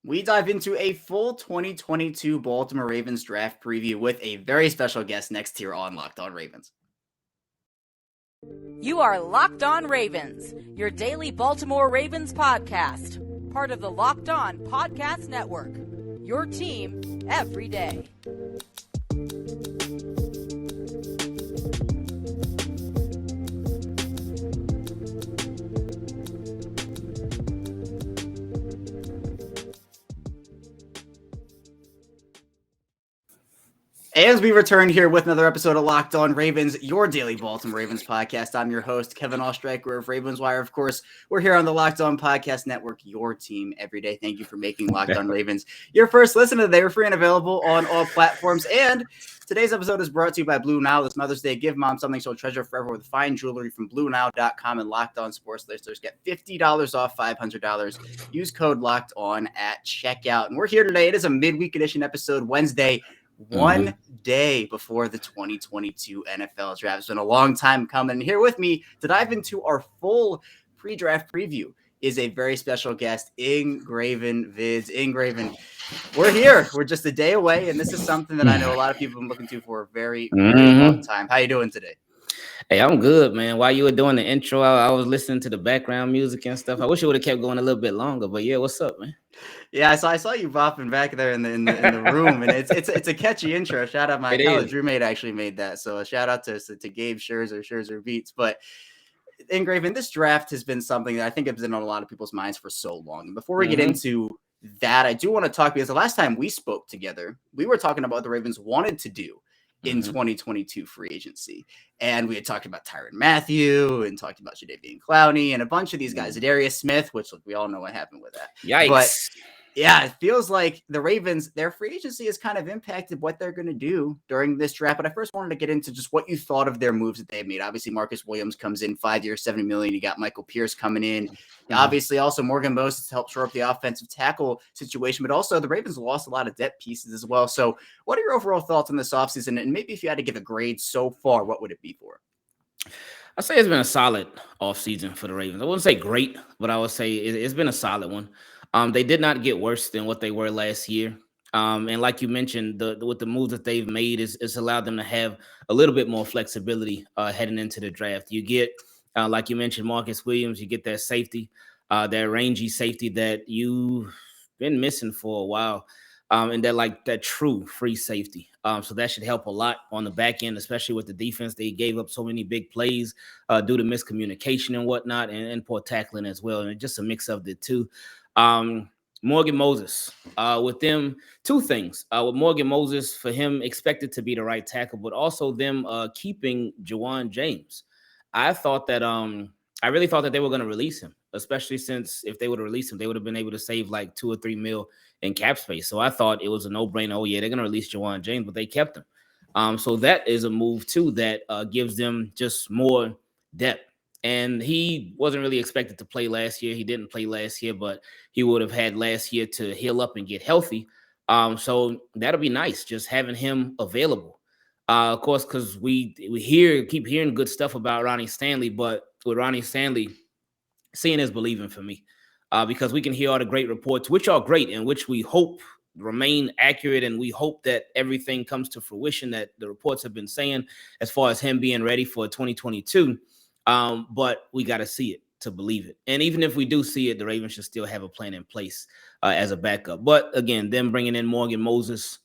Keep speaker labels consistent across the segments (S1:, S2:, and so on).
S1: We dive into a full 2022 Baltimore Ravens draft preview with a very special guest next here on Locked On Ravens.
S2: You are Locked On Ravens, your daily Baltimore Ravens podcast, part of the Locked On Podcast Network, your team every day.
S1: As we return here with another episode of Locked On Ravens, your daily Baltimore Ravens podcast. I'm your host, Kevin Ostreicher of Ravens Wire. Of course, we're here on the Locked On Podcast Network, your team every day. Thank you for making Locked On Ravens your first listen of the day. We're free and available on all platforms. And today's episode is brought to you by Blue Nile. This Mother's Day, give mom something she'll treasure forever with fine jewelry from BlueNile.com and Locked On Sports listeners get $50 off $500. Use code Locked On at checkout. And we're here today. It is a midweek edition episode, Wednesday. One day before the 2022 NFL draft. It's been a long time coming. And here with me to dive into our full pre-draft preview is a very special guest, IngravenVids. Ingraven, we're here. We're just a day away, and this is something that I know a lot of people have been looking to for a very, very long time. How you doing today?
S3: Hey, I'm good, man. While you were doing the intro, I was listening to the background music and stuff. I wish it would have kept going a little bit longer, but yeah, what's up, man?
S1: Yeah, I saw you bopping back there in the room, and it's a catchy intro. Shout out my college roommate actually made that, so a shout out to Gabe Scherzer Beats. But Ingraven, this draft has been something that I think has been on a lot of people's minds for so long. And before we get into that, I do want to talk because the last time we spoke together, we were talking about what the Ravens wanted to do in 2022 free agency. And we had talked about Tyrann Mathieu and talked about Jadeveon Clowney and a bunch of these guys, Darius Smith, which look, we all know what happened with that.
S3: Yikes.
S1: But yeah, it feels like the Ravens, their free agency has kind of impacted what they're going to do during this draft. But I first wanted to get into just what you thought of their moves that they've made. Obviously, Marcus Williams comes in 5 years, $70 million. You got Michael Pierce coming in. Obviously, also Morgan Moses to help shore up the offensive tackle situation. But also, the Ravens lost a lot of depth pieces as well. So what are your overall thoughts on this offseason? And maybe if you had to give a grade so far, what would it be for?
S3: I'd say it's been a solid offseason for the Ravens. I wouldn't say great, but I would say it's been a solid one. They did not get worse than what they were last year. And like you mentioned, with the moves that they've made, it's allowed them to have a little bit more flexibility heading into the draft. You get, like you mentioned, Marcus Williams, you get that safety, that rangy safety that you've been missing for a while. And that true free safety. So that should help a lot on the back end, especially with the defense. They gave up so many big plays due to miscommunication and whatnot, and poor tackling as well. And just a mix of the two. Morgan Moses, with them, two things. With Morgan Moses, for him expected to be the right tackle, but also them keeping Juwan James. I really thought that they were going to release him, especially since if they would have released him, they would have been able to save like $2 or $3 million in cap space. So I thought it was a no-brainer. Oh yeah, they're going to release Juwan James, but they kept him. So that is a move too that gives them just more depth. And he wasn't really expected to play last year. He didn't play last year, but he would have had last year to heal up and get healthy. So that'll be nice, just having him available. Of course, because we keep hearing good stuff about Ronnie Stanley, but with Ronnie Stanley, seeing is believing for me, because we can hear all the great reports, which are great and which we hope remain accurate, and we hope that everything comes to fruition that the reports have been saying as far as him being ready for 2022. But we got to see it to believe it. And even if we do see it, the Ravens should still have a plan in place as a backup. But again, them bringing in Morgan Moses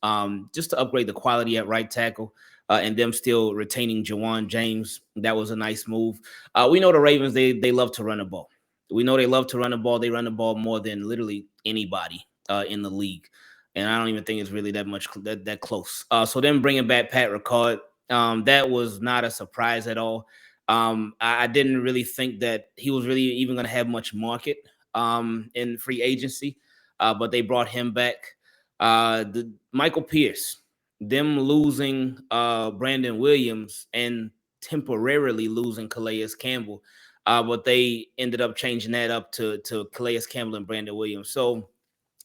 S3: just to upgrade the quality at right tackle, and them still retaining Juwan James, that was a nice move. We know the Ravens, they love to run the ball. We know they love to run the ball. They run the ball more than literally anybody in the league. And I don't even think it's really that close. So them bringing back Pat Ricard, that was not a surprise at all. I didn't really think that he was really even going to have much market in free agency, but they brought him back. The Michael Pierce, them losing Brandon Williams and temporarily losing Calais Campbell, but they ended up changing that up to Calais Campbell and Brandon Williams. So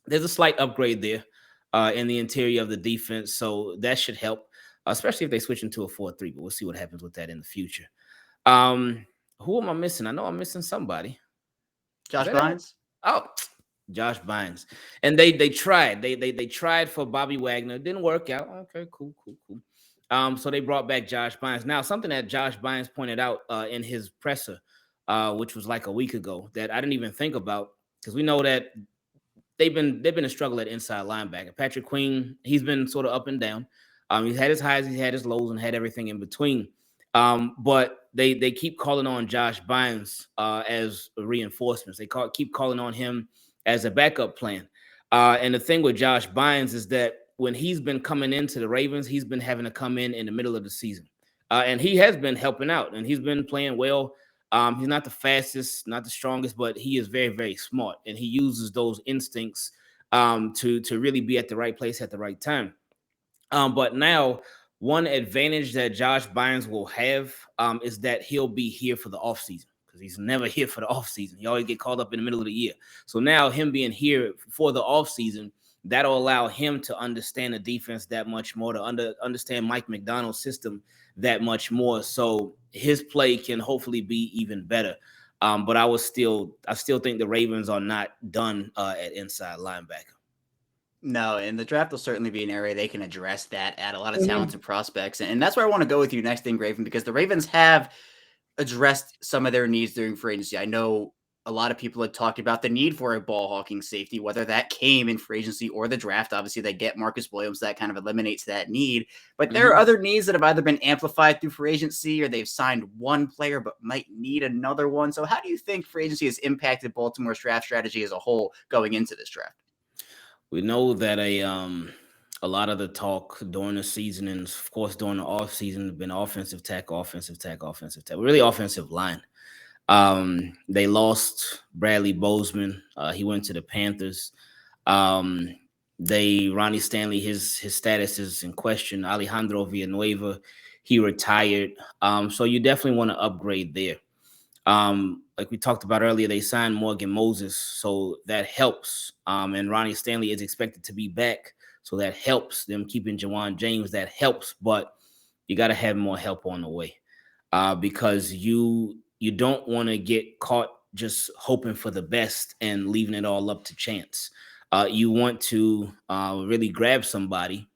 S3: there's a slight upgrade there in the interior of the defense, so that should help, especially if they switch into a 4-3, but we'll see what happens with that in the future. Who am I missing? I know I'm missing somebody.
S1: Josh Bynes?
S3: Oh, Josh Bynes. And they tried. They tried for Bobby Wagner. It didn't work out. Okay, cool. So they brought back Josh Bynes. Now, something that Josh Bynes pointed out in his presser, which was like a week ago, that I didn't even think about, because we know that they've been a struggle at inside linebacker. Patrick Queen, he's been sort of up and down. He's had his highs, he's had his lows, and had everything in between. But they keep calling on Josh Bynes as reinforcements. They keep calling on him as a backup plan. And the thing with Josh Bynes is that when he's been coming into the Ravens, he's been having to come in the middle of the season. And he has been helping out, and he's been playing well. He's not the fastest, not the strongest, but he is very, very smart, and he uses those instincts to really be at the right place at the right time. But now, one advantage that Josh Bynes will have is that he'll be here for the offseason, because he's never here for the offseason. He always get called up in the middle of the year. So now him being here for the offseason, that'll allow him to understand the defense that much more, to understand Mike McDonald's system that much more. So his play can hopefully be even better. But I still think the Ravens are not done at inside linebacker.
S1: No, and the draft will certainly be an area they can address that, add a lot of talented prospects. And that's where I want to go with you next, Ingraven, because the Ravens have addressed some of their needs during free agency. I know a lot of people had talked about the need for a ball hawking safety, whether that came in free agency or the draft. Obviously, they get Marcus Williams. That kind of eliminates that need. But there are other needs that have either been amplified through free agency, or they've signed one player but might need another one. So how do you think free agency has impacted Baltimore's draft strategy as a whole going into this draft?
S3: We know that a lot of the talk during the season, and of course during the off season, have been offensive tackle, really offensive line. They lost Bradley Bozeman. He went to the Panthers. Ronnie Stanley, his status is in question. Alejandro Villanueva, he retired. So you definitely want to upgrade there. Like we talked about earlier, they signed Morgan Moses, so that helps. And Ronnie Stanley is expected to be back, so that helps. Them keeping Jawan James, that helps. But you got to have more help on the way, because you don't want to get caught just hoping for the best and leaving it all up to chance. You want to really grab somebody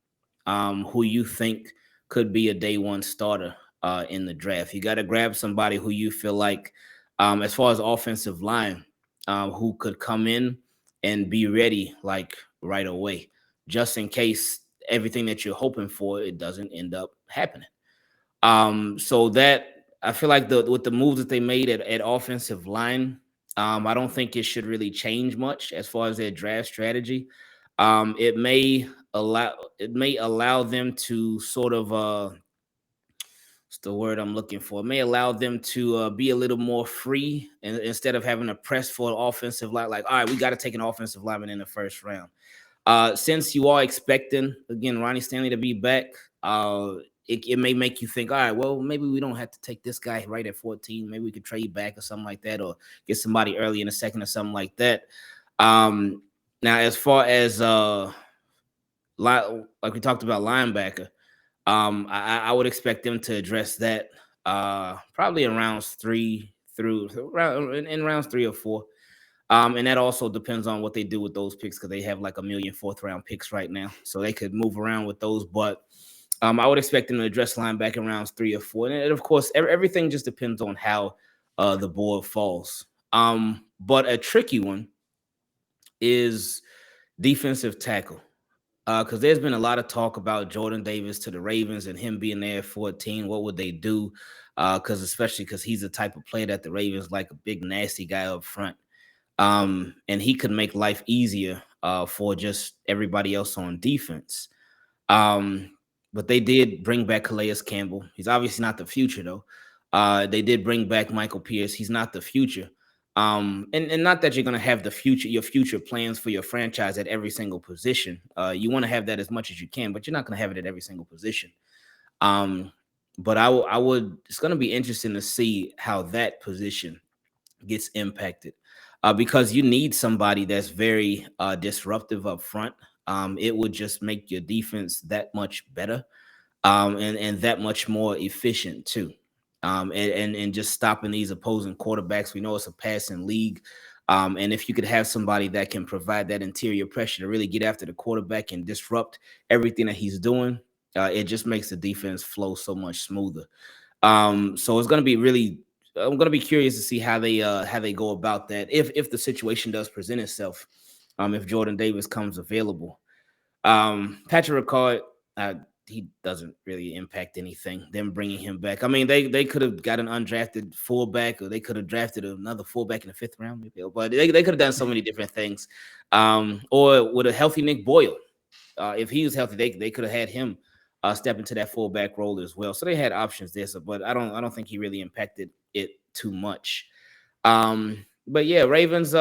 S3: who you think could be a day one starter in the draft. You got to grab somebody who you feel like, as far as offensive line, who could come in and be ready like right away, just in case everything that you're hoping for, it doesn't end up happening. So that, I feel like with the moves that they made at offensive line, I don't think it should really change much as far as their draft strategy. It may allow them to sort of what's the word I'm looking for? It may allow them to be a little more free, and instead of having to press for an offensive line, like, all right, we got to take an offensive lineman in the first round. Since you are expecting, again, Ronnie Stanley to be back, it may make you think, all right, well, maybe we don't have to take this guy right at 14. Maybe we could trade back or something like that, or get somebody early in the second or something like that. Now, as far as like we talked about linebacker, I would expect them to address that probably in rounds 3 in rounds 3 or 4. And that also depends on what they do with those picks, because they have like 1 million fourth-round picks right now, so they could move around with those. But I would expect them to address linebacker in rounds 3 or 4. And of course, everything just depends on how the board falls. But a tricky one is defensive tackle, because there's been a lot of talk about Jordan Davis to the Ravens and him being there at 14. What would they do? Especially because he's the type of player that the Ravens like, a big, nasty guy up front. And he could make life easier for just everybody else on defense. But they did bring back Calais Campbell. He's obviously not the future, though. They did bring back Michael Pierce. He's not the future. And not that you're going to have your future plans for your franchise at every single position. You want to have that as much as you can, but you're not going to have it at every single position. But it's going to be interesting to see how that position gets impacted, because you need somebody that's very disruptive up front. It would just make your defense that much better, and that much more efficient too. And just stopping these opposing quarterbacks. We know it's a passing league. And if you could have somebody that can provide that interior pressure to really get after the quarterback and disrupt everything that he's doing, it just makes the defense flow so much smoother. So it's going to be really, I'm going to be curious to see how they go about that if the situation does present itself. If Jordan Davis comes available, Patrick Ricard, he doesn't really impact anything. Them bringing him back, I mean, they could have got an undrafted fullback, or they could have drafted another fullback in the 5th round, maybe, but they could have done so many different things. Or with a healthy Nick Boyle, if he was healthy, they could have had him step into that fullback role as well. So they had options there. So, but I don't think he really impacted it too much. But yeah, Ravens,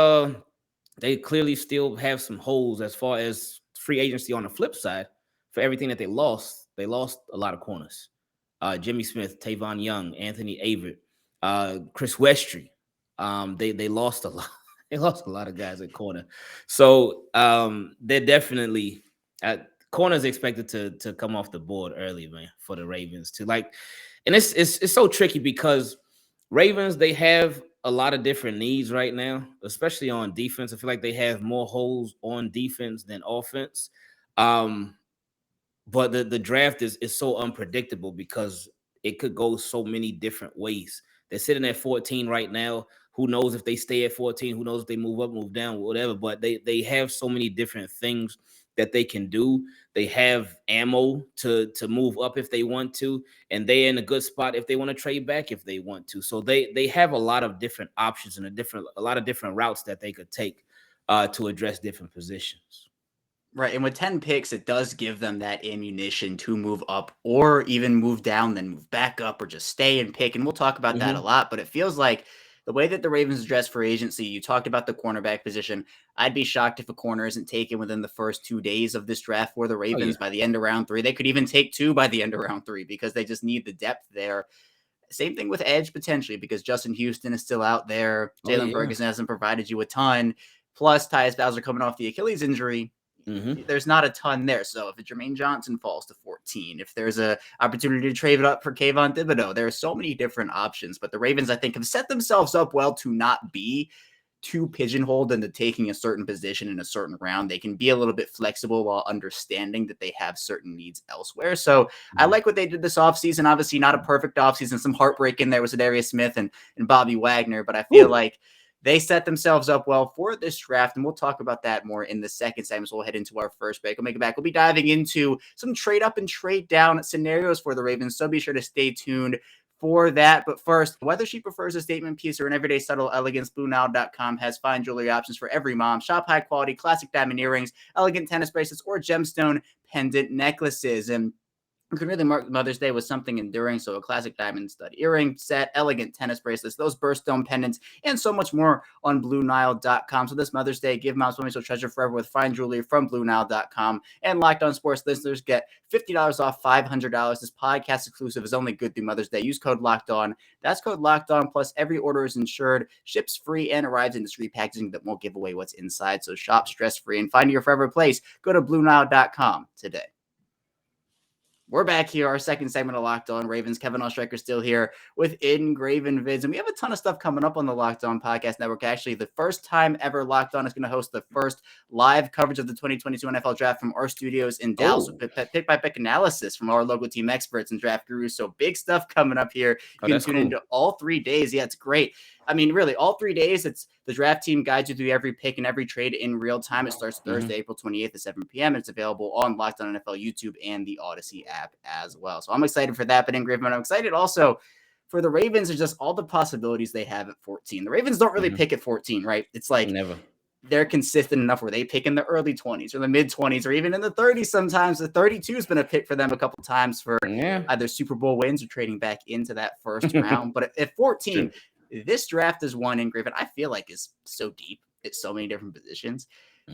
S3: they clearly still have some holes as far as free agency. On the flip side, for everything that they lost a lot of corners. Jimmy Smith, Tavon Young, Anthony Averett, Chris Westry. They lost a lot. They lost a lot of guys at corner. So they're definitely corners expected to come off the board early, man, for the Ravens to like. And it's so tricky because Ravens, they have a lot of different needs right now, especially on defense. I feel like they have more holes on defense than offense. But the draft is so unpredictable because it could go so many different ways. They're sitting at 14 right now. Who knows if they stay at 14? Who knows if they move up, move down, whatever. But they have so many different things that they can do. They have ammo to move up if they want to, and they're in a good spot if they want to trade back if they want to. So they have a lot of different options and a lot of different routes that they could take to address different positions.
S1: Right. And with 10 picks, it does give them that ammunition to move up or even move down, then move back up or just stay and pick. And we'll talk about that a lot. But it feels like the way that the Ravens address free agency, you talked about the cornerback position. I'd be shocked if a corner isn't taken within the first 2 days of this draft for the Ravens. By the end of round 3. They could even take 2 by the end of round 3 because they just need the depth there. Same thing with edge potentially because Justin Houston is still out there. Jalen Ferguson hasn't provided you a ton. Plus, Tyus Bowser coming off the Achilles injury. There's not a ton there. So if Jermaine Johnson falls to 14, if there's a opportunity to trade it up for Kayvon Thibodeau, there are so many different options. But the Ravens, I think, have set themselves up well to not be too pigeonholed into taking a certain position in a certain round. They can be a little bit flexible while understanding that they have certain needs elsewhere. So I like what they did this offseason. Obviously, not a perfect offseason. Some heartbreak in there with Darius Smith and Bobby Wagner, but I feel like they set themselves up well for this draft, and we'll talk about that more in the second segment. So we'll head into our first break. We'll make it back. We'll be diving into some trade up and trade down scenarios for the Ravens, so be sure to stay tuned for that. But first, whether she prefers a statement piece or an everyday subtle elegance, BlueNile.com has fine jewelry options for every mom. Shop high quality, classic diamond earrings, elegant tennis bracelets, or gemstone pendant necklaces. And you can really mark Mother's Day with something enduring. So a classic diamond stud earring set, elegant tennis bracelets, those birthstone pendants, and so much more on BlueNile.com. So this Mother's Day, give moms women so treasure forever with fine jewelry from BlueNile.com. And Locked On Sports listeners get $50 off $500. This podcast exclusive is only good through Mother's Day. Use code Locked On. That's code Locked On. Plus, every order is insured, ships free, and arrives in discreet packaging that won't give away what's inside. So shop stress free and find your forever place. Go to BlueNile.com today. We're back here, our second segment of Locked On Ravens. Kevin Oestreicher still here with IngravenVids, and we have a ton of stuff coming up on the Locked On Podcast Network. Actually, the first time ever Locked On is going to host the first live coverage of the 2022 NFL Draft from our studios in Dallas with pick-by-pick analysis from our local team experts and draft gurus. So big stuff coming up here. You can tune into all 3 days. Yeah, it's great. I mean, really, all 3 days, it's the draft team guides you through every pick and every trade in real time. It starts Thursday, April 28th at 7 p.m. It's available on Locked On NFL YouTube and the Odyssey app as well. So I'm excited for that. But Ingraven, I'm excited also for the Ravens and just all the possibilities they have at 14. The Ravens don't really pick at 14, right? It's like they're consistent enough where they pick in the early 20s or the mid 20s or even in the 30s sometimes. The 32 has been a pick for them a couple times for either Super Bowl wins or trading back into that first round. But at 14, this draft is one, Ingraven, I feel like is so deep at so many different positions.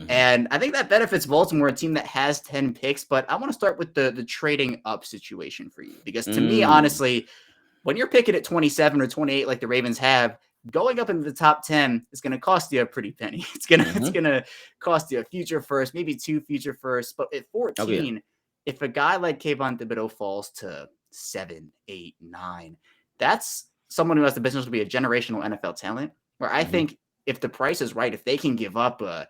S1: And I think that benefits Baltimore, a team that has 10 picks. But I want to start with the trading up situation for you. Because to me, honestly, when you're picking at 27 or 28 like the Ravens have, going up into the top 10 is going to cost you a pretty penny. It's gonna cost you a future first, maybe 2 future firsts. But at 14, if a guy like Kayvon Thibodeau falls to 7, 8, 9, that's someone who has the potential to be a generational NFL talent, where I think if the price is right, if they can give up a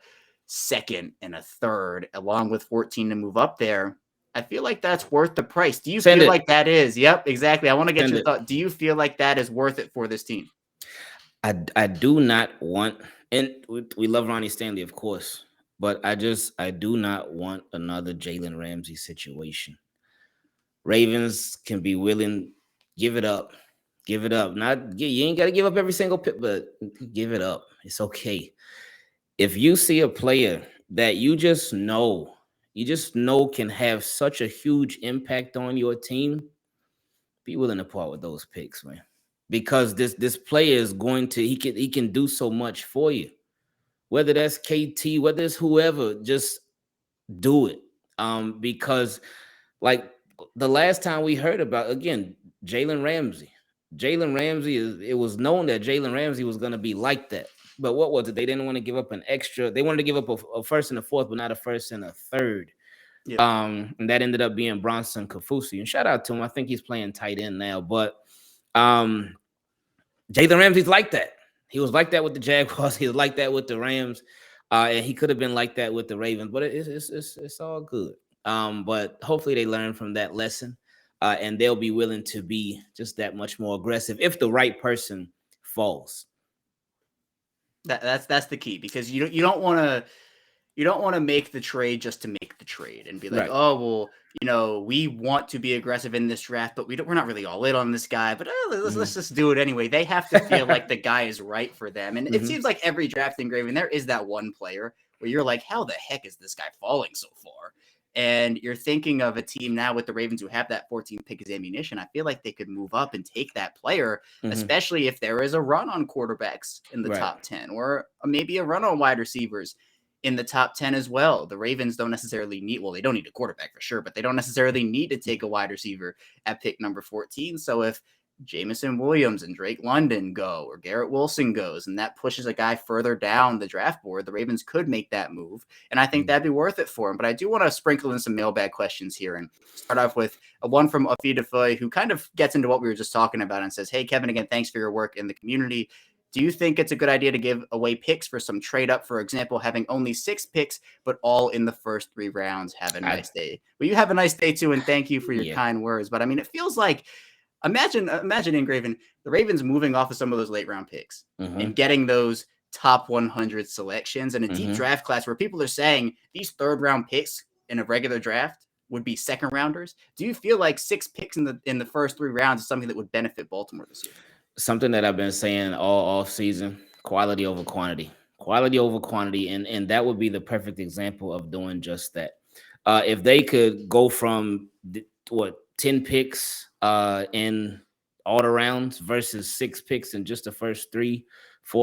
S1: second and a third along with 14 to move up there, I feel like that's worth the price. Do you
S3: Send
S1: feel
S3: it.
S1: like that is? Yep, exactly. I want to get
S3: Send
S1: your
S3: it.
S1: thought. Do you feel like that is worth it for this team?
S3: I do not want, and we love Ronnie Stanley, of course, but I do not want another Jalen Ramsey situation. Ravens can be willing, give it up. Give it up. You ain't got to give up every single pick, but give it up. It's okay. If you see a player that you just know can have such a huge impact on your team, be willing to part with those picks, man. Because this player is going to he can do so much for you. Whether that's KT, whether it's whoever, just do it. Because like the last time we heard about, again, Jalen Ramsey. It was known that Jalen Ramsey was going to be like that. But what was it? They didn't want to give up an extra. They wanted to give up a first and a fourth, but not a first and a third.
S1: Yep.
S3: And that ended up being Bronson Kafusi. And shout out to him. I think he's playing tight end now. But Jalen Ramsey's like that. He was like that with the Jaguars. He was like that with the Rams. And he could have been like that with the Ravens. But it's all good. But hopefully they learn from that lesson. And they'll be willing to be just that much more aggressive if the right person falls.
S1: That's the key, because you don't want to make the trade just to make the trade and be like,
S3: Right.
S1: oh well, we want to be aggressive in this draft, but we're not really all in on this guy. But let's just do it anyway. They have to feel like the guy is right for them, and it seems like every draft engraving there is that one player where you're like, how the heck is this guy falling so far? And you're thinking of a team now with the Ravens who have that 14th pick as ammunition. I feel like they could move up and take that player, especially if there is a run on quarterbacks in the top 10, or maybe a run on wide receivers in the top 10 as well. The Ravens don't necessarily need, well, they don't need a quarterback for sure, but they don't necessarily need to take a wide receiver at pick number 14. So if Jameson Williams and Drake London go, or Garrett Wilson goes, and that pushes a guy further down the draft board, the Ravens could make that move. And I think that'd be worth it for him. But I do want to sprinkle in some mailbag questions here and start off with one from Afi Defoe, who kind of gets into what we were just talking about and says, hey, Kevin, again, thanks for your work in the community. Do you think it's a good idea to give away picks for some trade up? For example, having only 6 picks, but all in the first 3 rounds. Have a nice day. Well, you have a nice day too, and thank you for your kind words. But I mean, it feels like, imagine Ingraven, the Ravens moving off of some of those late round picks and getting those top 100 selections in a deep draft class where people are saying these 3rd round picks in a regular draft would be 2nd rounders. Do you feel like 6 picks in the first 3 rounds is something that would benefit Baltimore this year?
S3: Something that I've been saying all offseason: quality over quantity. Quality over quantity, and that would be the perfect example of doing just that. If they could go from 10 picks in all the rounds versus 6 picks in just the first 3-4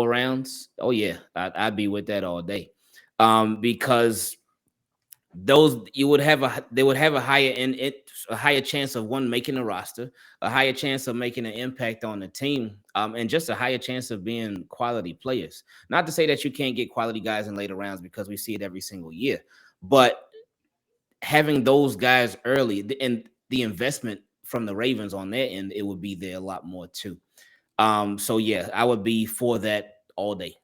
S3: rounds, oh yeah, I'd be with that all day. Because they would have a higher chance of one making the roster, a higher chance of making an impact on the team, and just a higher chance of being quality players. Not to say that you can't get quality guys in later rounds, because we see it every single year, but having those guys early and the investment from the Ravens on their end, it would be there a lot more too. So yeah, I would be for that all day.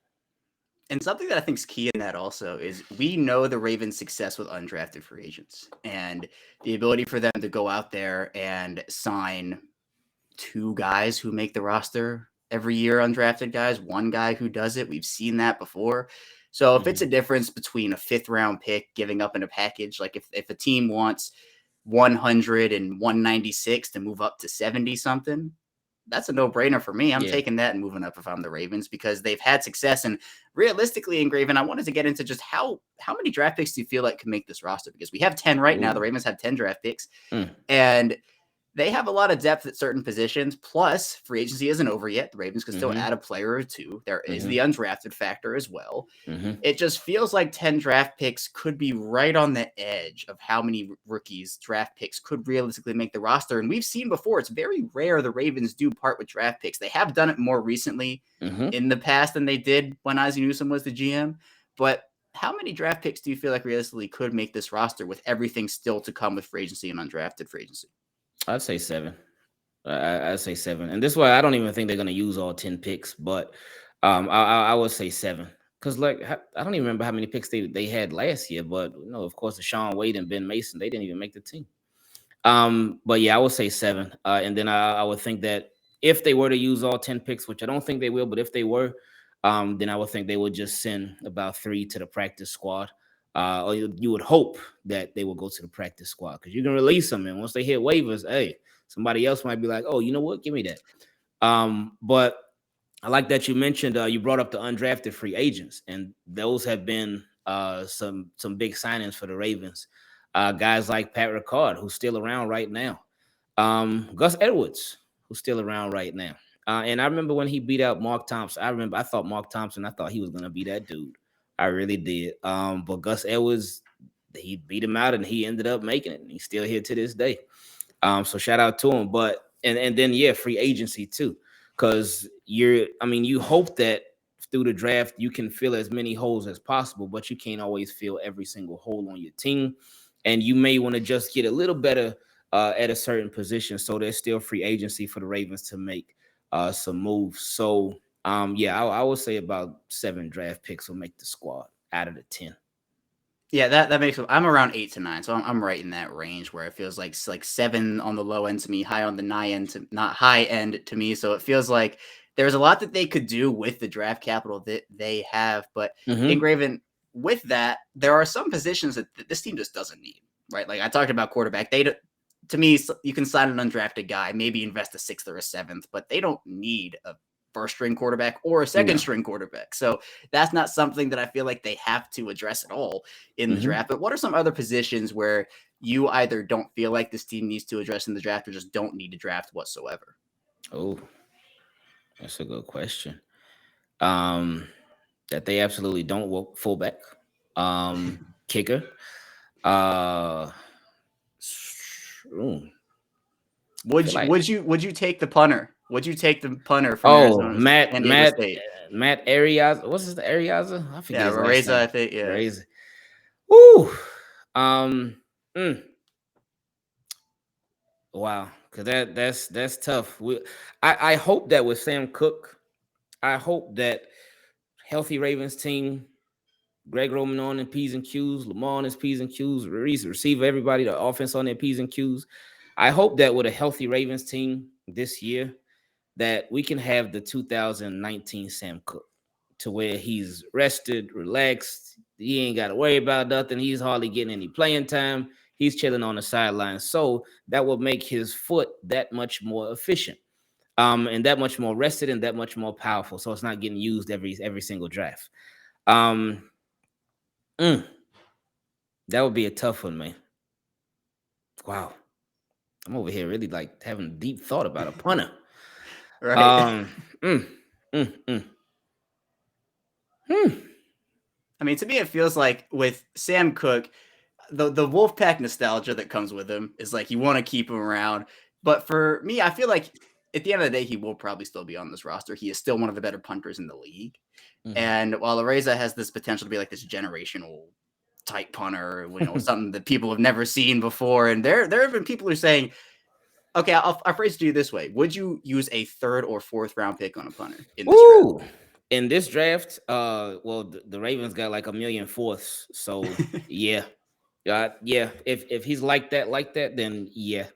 S1: And something that I think is key in that also is we know the Ravens' success with undrafted free agents and the ability for them to go out there and sign 2 guys who make the roster every year, undrafted guys, 1 guy who does it. We've seen that before. So if it's a difference between a 5th round pick giving up in a package, like if a team wants 100 and 196 to move up to 70 something, that's a no-brainer for me. I'm taking that and moving up if I'm the Ravens, because they've had success. And realistically, Ingraven, I wanted to get into just how many draft picks do you feel like can make this roster? Because we have 10 right now. The Ravens have 10 draft picks. And they have a lot of depth at certain positions. Plus, free agency isn't over yet. The Ravens can still add a player or 2. There is the undrafted factor as well. It just feels like 10 draft picks could be right on the edge of how many rookies draft picks could realistically make the roster. And we've seen before, it's very rare the Ravens do part with draft picks. They have done it more recently in the past than they did when Ozzie Newsome was the GM. But how many draft picks do you feel like realistically could make this roster with everything still to come with free agency and undrafted free agency?
S3: I'd say 7. I'd say 7. And this is why I don't even think they're going to use all 10 picks. But I would say 7 because I don't even remember how many picks they had last year, but of course, the Sean Wade and Ben Mason, they didn't even make the team. But yeah, I would say 7. And then I would think that if they were to use all 10 picks, which I don't think they will, but if they were, then I would think they would just send about 3 to the practice squad. Or you would hope that they will go to the practice squad because you can release them, and once they hit waivers, hey, somebody else might be like, oh, you know what, give me that. But I like that you mentioned you brought up the undrafted free agents, and those have been some big signings for the Ravens. Guys like Pat Ricard, who's still around right now. Gus Edwards, who's still around right now. And I remember when he beat out Mark Thompson. I thought Mark Thompson, I thought he was gonna be that dude. I really did. But Gus Edwards, he beat him out and he ended up making it. And he's still here to this day. So shout out to him. But and then yeah, free agency too. Because you hope that through the draft you can fill as many holes as possible, but you can't always fill every single hole on your team. And you may want to just get a little better at a certain position. So there's still free agency for the Ravens to make some moves. So yeah, I would say about 7 draft picks will make the squad out of the 10.
S1: Yeah, that makes. I'm around 8 to 9, so I'm right in that range where it feels like 7 on the low end to me, high on the not high end to me. So it feels like there's a lot that they could do with the draft capital that they have. But Engraven, with that, there are some positions that this team just doesn't need, right? Like I talked about quarterback. To me, you can sign an undrafted guy, maybe invest a 6th or a 7th, but they don't need a first string quarterback or a second string quarterback. So that's not something that I feel like they have to address at all in the draft. But what are some other positions where you either don't feel like this team needs to address in the draft or just don't need to draft whatsoever?
S3: Oh, that's a good question. That they absolutely don't work fullback, kicker.
S1: Would you take the punter? Would you take the punter from Arizona?
S3: Matt Arias. What's his Arias? I forget his last name.
S1: I think. Yeah.
S3: Reza. Woo. Wow, because that's tough. I hope that with Sam Cook, I hope that healthy Ravens team, Greg Roman on in P's and Q's, Lamar on his P's and Q's, receiver, everybody, the offense on their P's and Q's. I hope that with a healthy Ravens team this year, that we can have the 2019 Sam Cook to where he's rested, relaxed. He ain't got to worry about nothing. He's hardly getting any playing time. He's chilling on the sidelines. So that will make his foot that much more efficient, and that much more rested and that much more powerful. So it's not getting used every single draft. That would be a tough one, man. Wow. I'm over here really like having a deep thought about a punter.
S1: Right. I mean, to me, it feels like with Sam Cook, the Wolfpack nostalgia that comes with him is like you want to keep him around. But for me, I feel like at the end of the day, he will probably still be on this roster. He is still one of the better punters in the league. And while Areza has this potential to be like this generational type punter, something that people have never seen before. And there have been people who are saying, okay, I'll phrase it to you this way. Would you use a 3rd or 4th round pick on a punter in this draft?
S3: In this draft, well, the Ravens got like 1 million fourths. So yeah. Yeah. If he's like that, then yeah.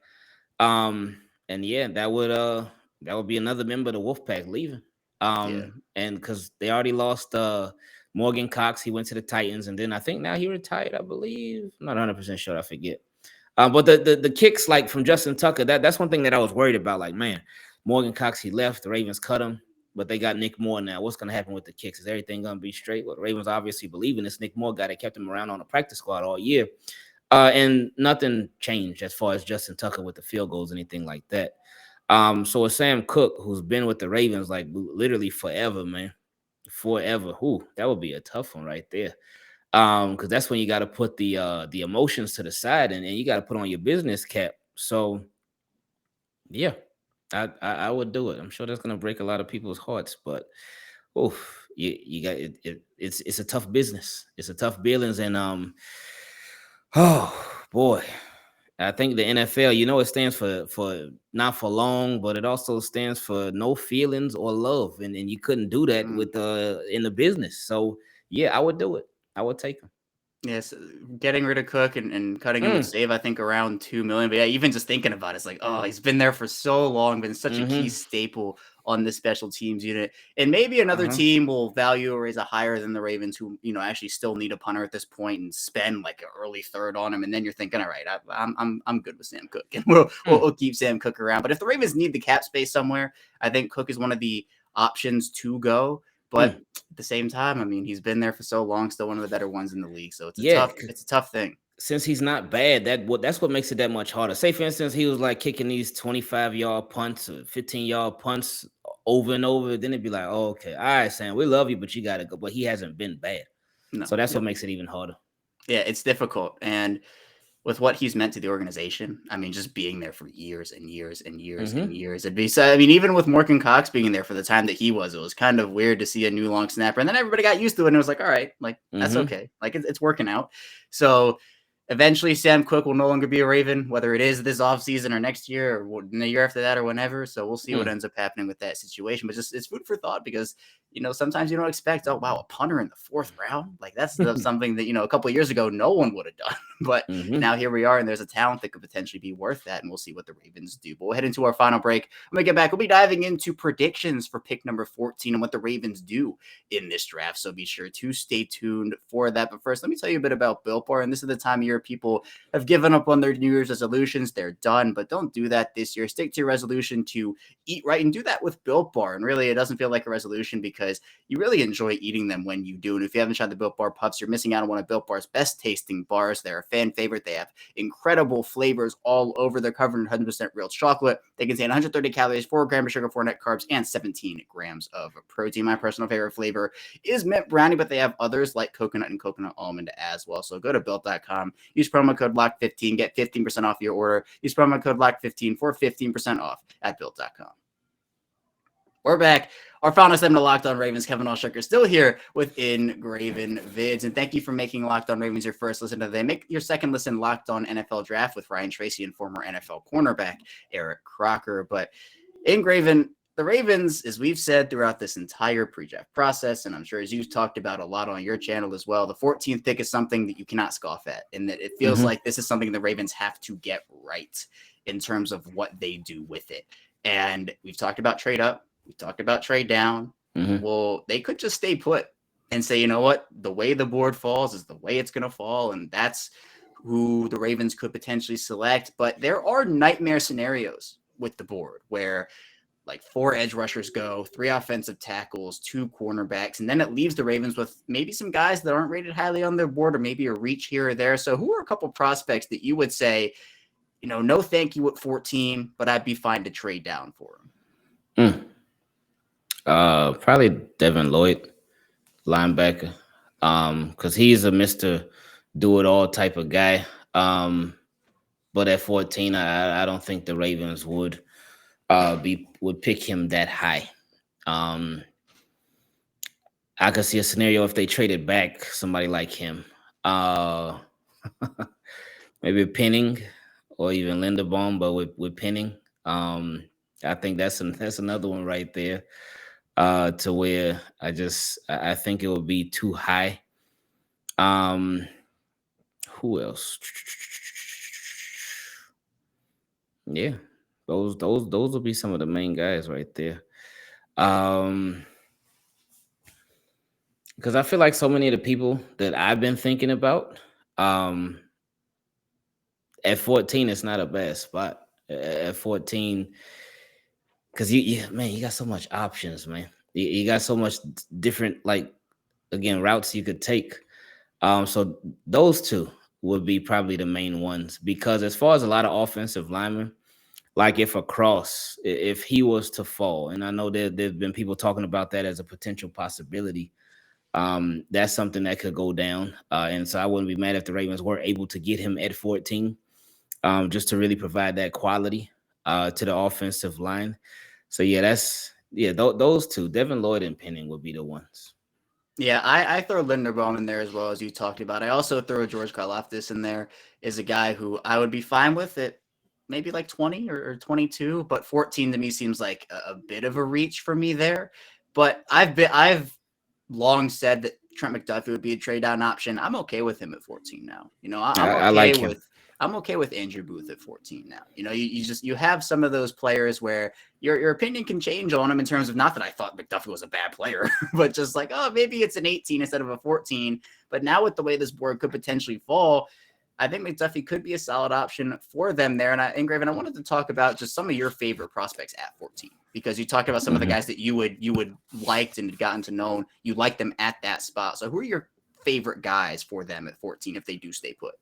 S3: And yeah, that would be another member of the Wolfpack leaving. And because they already lost Morgan Cox, he went to the Titans, and then I think now he retired, I believe. I'm not 100% sure, I forget. But the kicks like from Justin Tucker, that's one thing that I was worried about. Like, man, Morgan Cox, he left, the Ravens cut him, but they got Nick Moore now. What's going to happen with the kicks? Is everything going to be straight? Well, the Ravens obviously believe in this Nick Moore guy that kept him around on the practice squad all year. And nothing changed as far as Justin Tucker with the field goals, anything like that. So with Sam Cook, who's been with the Ravens like literally forever, man, forever. That would be a tough one right there. Because that's when you got to put the emotions to the side and you got to put on your business cap. So yeah, I would do it. I'm sure that's gonna break a lot of people's hearts, but you got it. It's a tough business. It's a tough billings, and oh boy, I think the NFL, it stands for not for long, but it also stands for no feelings or love, and you couldn't do that
S1: Mm.
S3: with in the business. So yeah, I would do it. I would take him.
S1: Yes, getting rid of Cook and cutting him would
S3: Mm.
S1: save, I think, around 2 million. But yeah, even just thinking about it, it's like, oh, he's been there for so long, been such a key
S3: Mm-hmm.
S1: staple on the special teams unit. And maybe another
S3: Uh-huh.
S1: team will value a raise a higher than the Ravens, who actually still need a punter at this point and spend like an early third on him. And then you're thinking, all right, I'm good with Sam Cook, and we'll keep Sam Cook around. But if the Ravens need the cap space somewhere, I think Cook is one of the options to go. But at the same time, I mean, he's been there for so long, still one of the better ones in the league. So it's a
S3: Yeah,
S1: tough thing.
S3: since he's not bad, that's what makes it that much harder. Say, for instance, he was like kicking these 25-yard punts or 15-yard punts over and over. Then it'd be like, oh, okay, all right, Sam, we love you, but you gotta go. But he hasn't been bad,
S1: No,
S3: so that's what
S1: yep.
S3: makes it even harder.
S1: Yeah, it's difficult. And with what he's meant to the organization, I mean, just being there for years and years and years and years. It'd be so. I mean, even with Morgan Cox being there for the time that he was, it was kind of weird to see a new long snapper. And then everybody got used to it, and it was like, all right, like that's okay, like it's working out. So eventually, Sam Cook will no longer be a Raven, whether it is this offseason or next year or the year after that or whenever. So we'll see what ends up happening with that situation. But just it's food for thought because, sometimes you don't expect, oh, wow, a punter in the 4th round. Like that's something that, a couple of years ago, no one would have done. But now here we are, and there's a talent that could potentially be worth that. And we'll see what the Ravens do. But we'll head into our final break. When we get back, we'll be diving into predictions for pick number 14 and what the Ravens do in this draft. So be sure to stay tuned for that. But first, let me tell you a bit about Built Bar. And this is the time of year people have given up on their New Year's resolutions. They're done, but don't do that this year. Stick to your resolution to eat right and do that with Built Bar. And really, it doesn't feel like a resolution because you really enjoy eating them when you do. And if you haven't tried the Built Bar Puffs, you're missing out on one of Built Bar's best tasting bars. They're a fan favorite. They have incredible flavors all over. They're covered in 100% real chocolate. They contain 130 calories, 4 grams of sugar, 4 net carbs, and 17 grams of protein. My personal favorite flavor is mint brownie, but they have others like coconut and coconut almond as well. So go to built.com, use promo code LOCK15, get 15% off your order. Use promo code LOCK15 for 15% off at built.com. We're back. Our final segment of Locked On Ravens, Kevin Allstrecker, still here with IngravenVids. And thank you for making Locked On Ravens your first listen today. Make your second listen Locked On NFL Draft with Ryan Tracy and former NFL cornerback Eric Crocker. But Ingraven, the Ravens, as we've said throughout this entire pre-draft process, and I'm sure as you've talked about a lot on your channel as well, the 14th pick is something that you cannot scoff at, and that it feels like this is something the Ravens have to get right in terms of what they do with it. And we've talked about trade up. We talked about trade down. Well, they could just stay put and say, you know what? The way the board falls is the way it's going to fall. And that's who the Ravens could potentially select. But there are nightmare scenarios with the board where like 4 edge rushers go, 3 offensive tackles, 2 cornerbacks. And then it leaves the Ravens with maybe some guys that aren't rated highly on their board or maybe a reach here or there. So who are a couple prospects that you would say, no thank you at 14, but I'd be fine to trade down for them?
S3: Probably Devin Lloyd, linebacker, because he's a Mr. Do-it-all type of guy. But at 14, I don't think the Ravens would pick him that high. I could see a scenario if they traded back somebody like him, maybe Penning or even Linderbaum, but with Penning, I think that's another one right there. To where I think it would be too high. Who else? Yeah, those will be some of the main guys right there. Because I feel like so many of the people that I've been thinking about, at 14, it's not a bad spot. At 14, because you got so much options, man. You got so much different, like, again, routes you could take. So those two would be probably the main ones, because as far as a lot of offensive linemen, like if he was to fall, and I know there's been people talking about that as a potential possibility, that's something that could go down. And so I wouldn't be mad if the Ravens were able to get him at 14, just to really provide that quality to the offensive line. So yeah, those two, Devin Lloyd and Penning, would be the ones.
S1: Yeah, I throw Linderbaum in there as well, as you talked about. I also throw George Karlaftis in there as a guy who I would be fine with it, maybe like 20 or 22, but 14 to me seems like a bit of a reach for me there. But I've long said that Trent McDuffie would be a trade down option. I'm okay with him at 14 now.
S3: I like him.
S1: I'm okay with Andrew Booth at 14 now. You have some of those players where your opinion can change on him in terms of, not that I thought McDuffie was a bad player, but just like, oh, maybe it's an 18 instead of a 14. But now with the way this board could potentially fall, I think McDuffie could be a solid option for them there. And Ingraven, I wanted to talk about just some of your favorite prospects at 14, because you talked about some of the guys that you would liked and had gotten to know. You like them at that spot. So who are your favorite guys for them at 14 if they do stay put?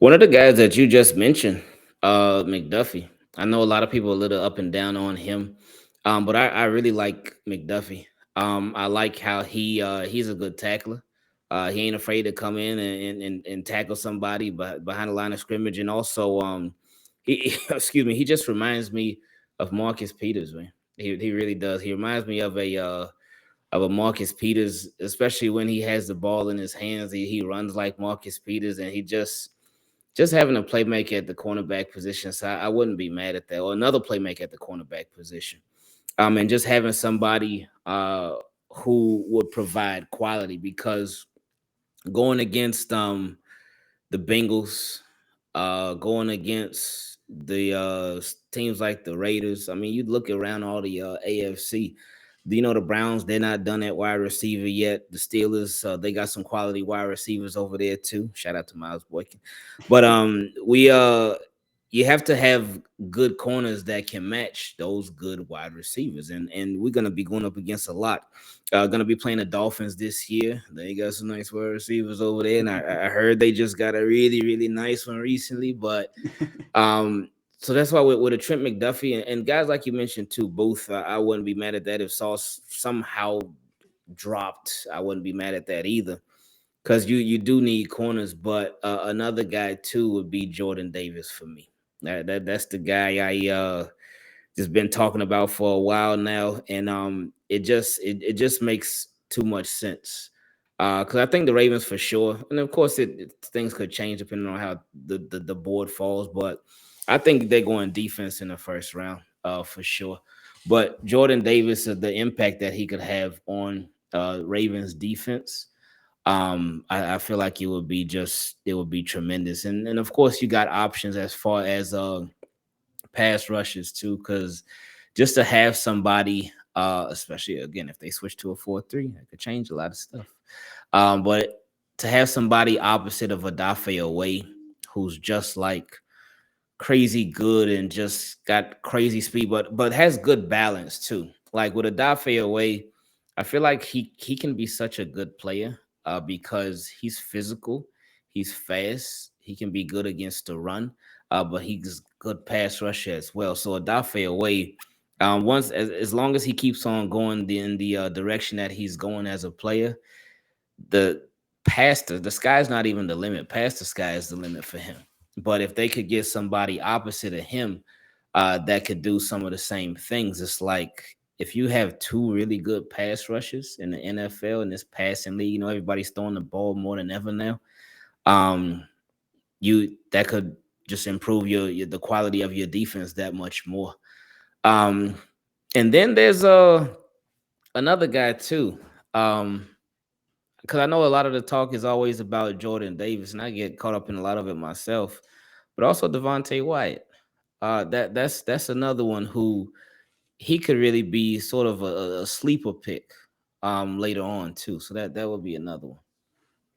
S3: One of the guys that you just mentioned, McDuffie. I know a lot of people are a little up and down on him, but I really like McDuffie. I like how he's a good tackler. He ain't afraid to come in and tackle somebody behind the line of scrimmage, and also he excuse me, he just reminds me of Marcus Peters, man. He really does. He reminds me of a Marcus Peters, especially when he has the ball in his hands. He runs like Marcus Peters, and he just having a playmaker at the cornerback position. So I wouldn't be mad at that. Or another playmaker at the cornerback position. And just having somebody who would provide quality, because going against the Bengals, going against the teams like the Raiders. I mean, you look around all the AFC. The Browns, they're not done at wide receiver yet. The Steelers, they got some quality wide receivers over there too. Shout out to Miles Boykin. But you have to have good corners that can match those good wide receivers, and we're gonna be going up against a lot. Gonna be playing the Dolphins this year. They got some nice wide receivers over there, and I heard they just got a really, really nice one recently. But so that's why with a Trent McDuffie and guys like you mentioned too, both, I wouldn't be mad at that if Sauce somehow dropped. I wouldn't be mad at that either, because you do need corners. But another guy too would be Jordan Davis for me. That's the guy I just been talking about for a while now, and it just makes too much sense. Because I think the Ravens for sure, and of course things could change depending on how the board falls, but I think they're going defense in the first round, for sure. But Jordan Davis, the impact that he could have on Ravens defense, I feel like it would be tremendous. And of course you got options as far as pass rushes too, because just to have somebody, especially again if they switch to a 4-3, that could change a lot of stuff. But to have somebody opposite of Odafe Oweh, who's just like crazy good and just got crazy speed, but has good balance too. Like with Odafe Oweh, I feel like he can be such a good player, because he's physical, he's fast, he can be good against the run, but he's good pass rusher as well. So Odafe Oweh, once as long as he keeps on going in the direction that he's going as a player, the the sky's not even the limit. Past the sky is the limit for him. But if they could get somebody opposite of him that could do some of the same things, it's like if you have two really good pass rushers in the NFL in this passing league, everybody's throwing the ball more than ever now. That could just improve the quality of your defense that much more. And then there's another guy too. Because I know a lot of the talk is always about Jordan Davis, and I get caught up in a lot of it myself. But also Devontae Wyatt. That's another one who he could really be sort of a sleeper pick later on too. So that would be another one.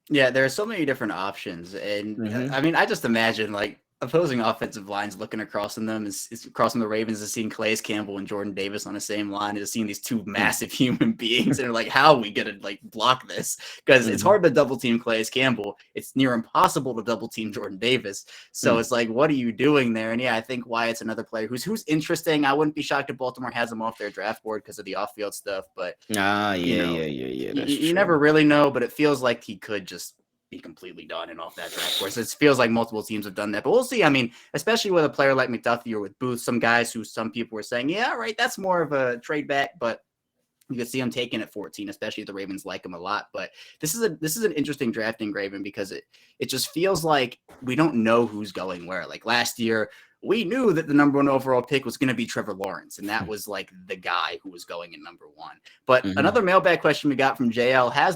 S1: Yeah, there are so many different options, and I mean, I just imagine like opposing offensive lines looking across in them is crossing the Ravens and seeing Calais Campbell and Jordan Davis on the same line, and seeing these two massive human beings, and they're like, how are we gonna like block this? Because it's hard to double team Calais Campbell. It's near impossible to double team Jordan Davis. So it's like, what are you doing there? And yeah, I think Wyatt's another player who's interesting. I wouldn't be shocked if Baltimore has him off their draft board because of the off-field stuff, but
S3: yeah.
S1: You never really know, but it feels like he could just be completely done and off that draft board. So it feels like multiple teams have done that, but we'll see. I mean, especially with a player like McDuffie or with Booth, some guys who some people were saying, yeah, right, that's more of a trade back, but You could see him taking at 14, especially if the Ravens like him a lot. But this is an interesting draft, Ingraven, because it just feels like we don't know who's going where. Like last year, we knew that the number 1 overall pick was going to be Trevor Lawrence, and that was like the guy who was going in number 1. But another mailbag question we got from JL has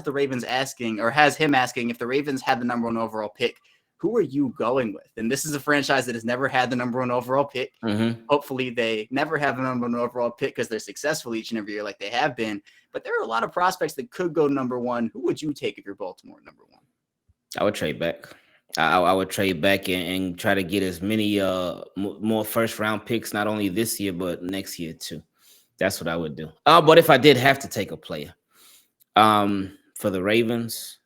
S1: him asking if the Ravens had the number 1 overall pick, who are you going with? And this is a franchise that has never had the number 1 overall pick. Hopefully they never have the number 1 overall pick because they're successful each and every year like they have been. But there are a lot of prospects that could go number 1. Who would you take if you're Baltimore number 1?
S3: I would trade back. I would trade back and try to get as many more first round picks, not only this year, but next year too. That's what I would do. But if I did have to take a player for the Ravens,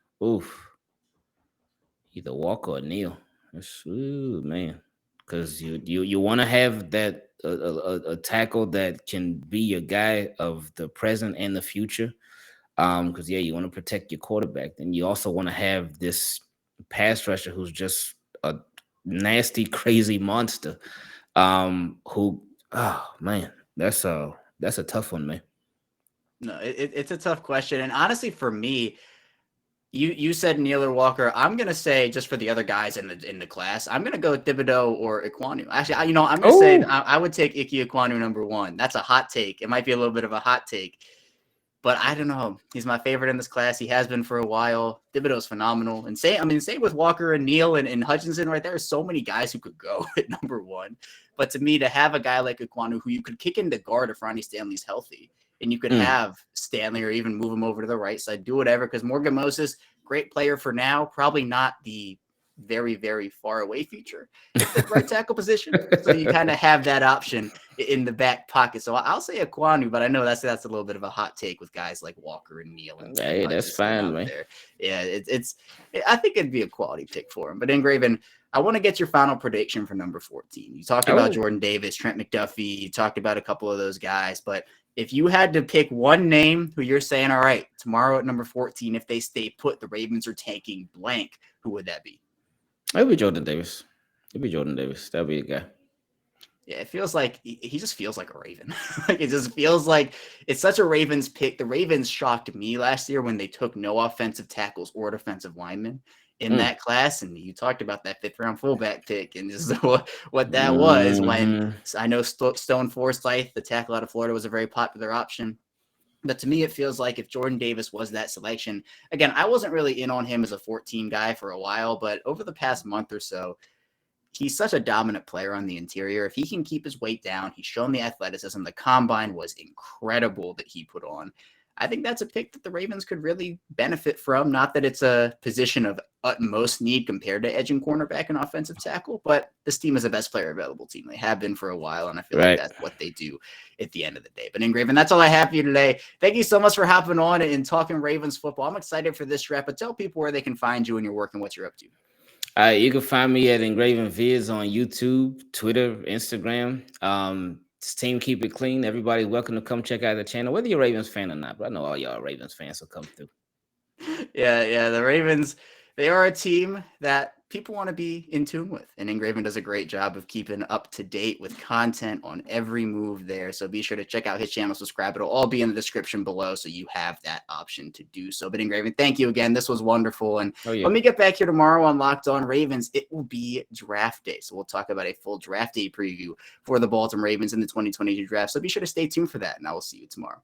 S3: either Walker or Neal. Man, because you want to have that a tackle that can be your guy of the present and the future. Because you want to protect your quarterback. Then you also want to have this pass rusher who's just a nasty, crazy monster. That's a tough one, man.
S1: No, it's a tough question, and honestly, for me. You said Neal or Walker. I'm gonna say, just for the other guys in the class, I'm gonna go with Thibodeau or Ekwonu. Actually, I'm gonna say I would take Ike Ekwonu number 1. That's a hot take. It might be a little bit of a hot take, but I don't know. He's my favorite in this class. He has been for a while. Thibodeau's phenomenal. And same with Walker and Neal and Hutchinson right there. So many guys who could go at number 1. But to me, to have a guy like Ekwonu who you could kick into guard if Ronnie Stanley's healthy, and you could have Stanley or even move him over to the right side, do whatever, because Morgan Moses, great player for now, probably not the very, very far away future at the right tackle position. So you kind of have that option in the back pocket. So I'll say Ekwonu, but I know that's a little bit of a hot take with guys like Walker and Neal. And
S3: hey, that's fine, man.
S1: There. Yeah, I think it'd be a quality pick for him. But Ingraven, I want to get your final prediction for number 14. You talked about Jordan Davis, Trent McDuffie. You talked about a couple of those guys, but if you had to pick one name who you're saying, all right, tomorrow at number 14, if they stay put, the Ravens are taking blank, who would that be?
S3: It would be Jordan Davis. That'd be the guy.
S1: Yeah, it feels like he just feels like a Raven. Like it just feels like it's such a Ravens pick. The Ravens shocked me last year when they took no offensive tackles or defensive linemen in that class. And you talked about that 5th round fullback pick and just what that was when I know Stone Forsythe, the tackle out of Florida, was a very popular option. But to me, it feels like if Jordan Davis was that selection, again, I wasn't really in on him as a 14 guy for a while, but over the past month or so, he's such a dominant player on the interior. If he can keep his weight down, he's shown the athleticism. The combine was incredible that he put on. I think that's a pick that the Ravens could really benefit from. Not that it's a position of utmost need compared to edge and cornerback and offensive tackle, but this team is the best player available team. They have been for a while, and I feel like that's what they do at the end of the day. But Ingraven, that's all I have for you today. Thank you so much for hopping on and talking Ravens football. I'm excited for this draft, but tell people where they can find you and your work and what you're up to.
S3: You can find me at IngravenVids on YouTube, Twitter, Instagram. This team keep it clean. Everybody's welcome to come check out the channel, whether you're a Ravens fan or not. But I know all y'all are Ravens fans, so come through.
S1: Yeah. The Ravens, they are a team that people want to be in tune with. And Ingraven does a great job of keeping up to date with content on every move there. So be sure to check out his channel, subscribe. It'll all be in the description below, so you have that option to do so. But Ingraven, thank you again. This was wonderful. And when we get back here tomorrow on Locked On Ravens, it will be draft day. So we'll talk about a full draft day preview for the Baltimore Ravens in the 2022 draft. So be sure to stay tuned for that, and I will see you tomorrow.